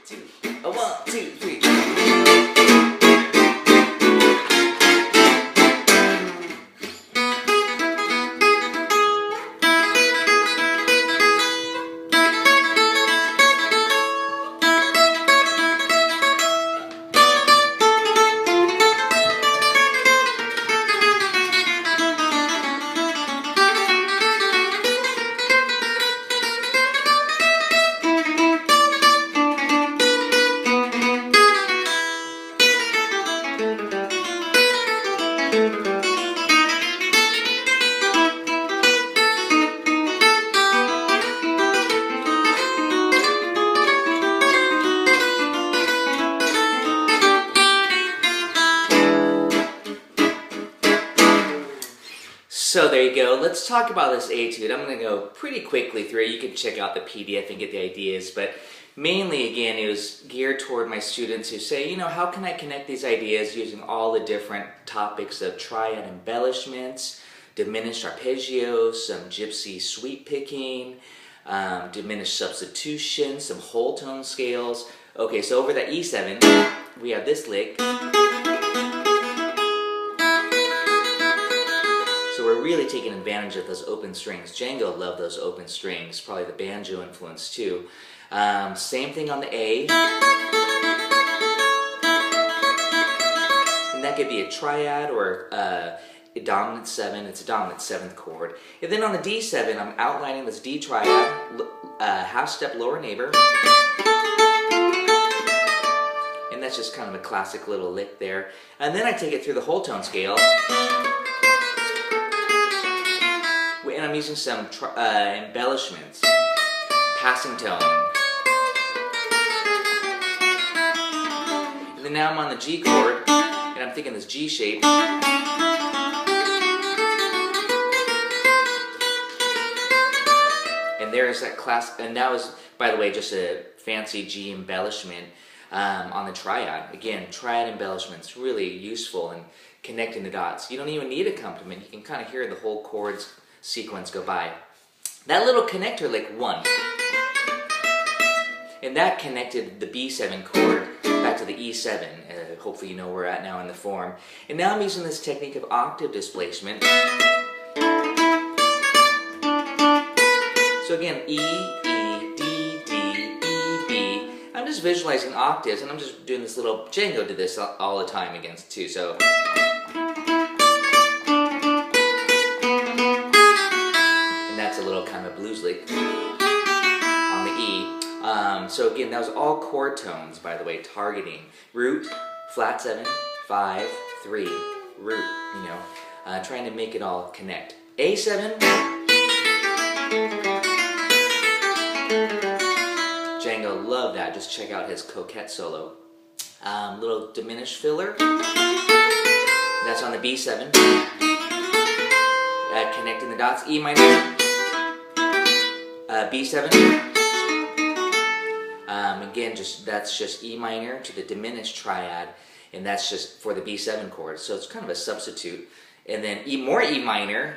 two, a 1, 2, 3. So there you go. Let's talk about this etude. I'm going to go pretty quickly through it. You can check out the PDF and get the ideas, but mainly, again, it was geared toward my students who say, you know, how can I connect these ideas using all the different topics of triad embellishments, diminished arpeggios, some gypsy sweep picking, diminished substitution, some whole tone scales. Okay, so over that E7, we have this lick. So we're really taking advantage of those open strings. Django loved those open strings, probably the banjo influence too. Same thing on the A. And that could be a triad or a dominant 7. It's a dominant 7th chord. And then on the D7, I'm outlining this D triad, half step lower neighbor. And that's just kind of a classic little lick there. And then I take it through the whole tone scale. And I'm using some embellishments, passing tone. And then now I'm on the G chord, and I'm thinking this G shape. And there's that class, and that was, by the way, just a fancy G embellishment on the triad. Again, triad embellishments, really useful in connecting the dots. You don't even need accompaniment. You can kind of hear the whole chords sequence go by. That little connector lick 1, and that connected the B7 chord back to the E7. Hopefully you know where we're at now in the form. And now I'm using this technique of octave displacement. So again, E, E, D, D, E, B. I'm just visualizing octaves, and I'm just doing this little, Django did this all the time against too, so. That's a little kind of blues lick on the E. So again, that was all chord tones, by the way, targeting. Root, flat 7, 5, 3, root, you know, trying to make it all connect. A7, Django loved that. Just check out his coquette solo. Little diminished filler. That's on the B7. Connecting the dots, E minor. B7, again, that's just E minor to the diminished triad, and that's just for the B7 chord, so it's kind of a substitute. And then more E minor,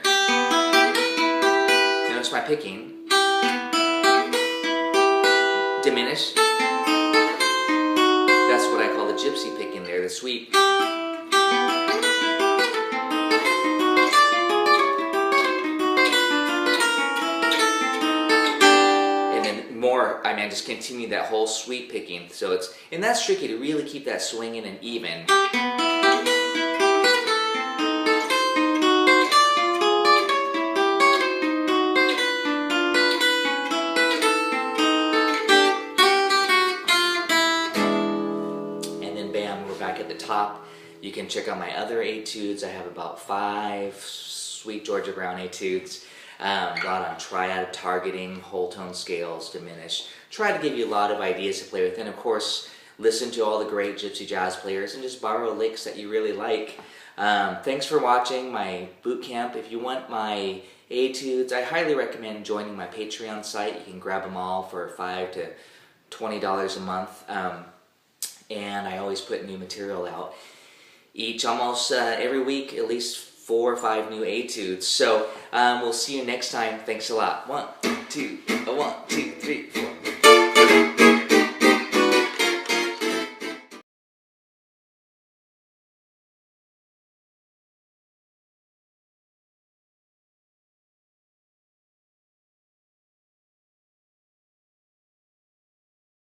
notice my picking, diminished, that's what I call the gypsy picking there, the sweep. I mean, I just continue that whole sweep picking. So it's, and that's tricky to really keep that swinging and even. And then bam, we're back at the top. You can check out my other etudes. I have about 5 Sweet Georgia Brown etudes. A lot on triad targeting, whole tone scales, diminished. Try to give you a lot of ideas to play with, and of course, listen to all the great gypsy jazz players and just borrow licks that you really like. Thanks for watching my boot camp. If you want my etudes, I highly recommend joining my Patreon site. You can grab them all for $5 to $20 a month, and I always put new material out. Each almost every week, at least 4 or 5 new etudes. So we'll see you next time. Thanks a lot. 1, 2, 1, 2, 3, 4.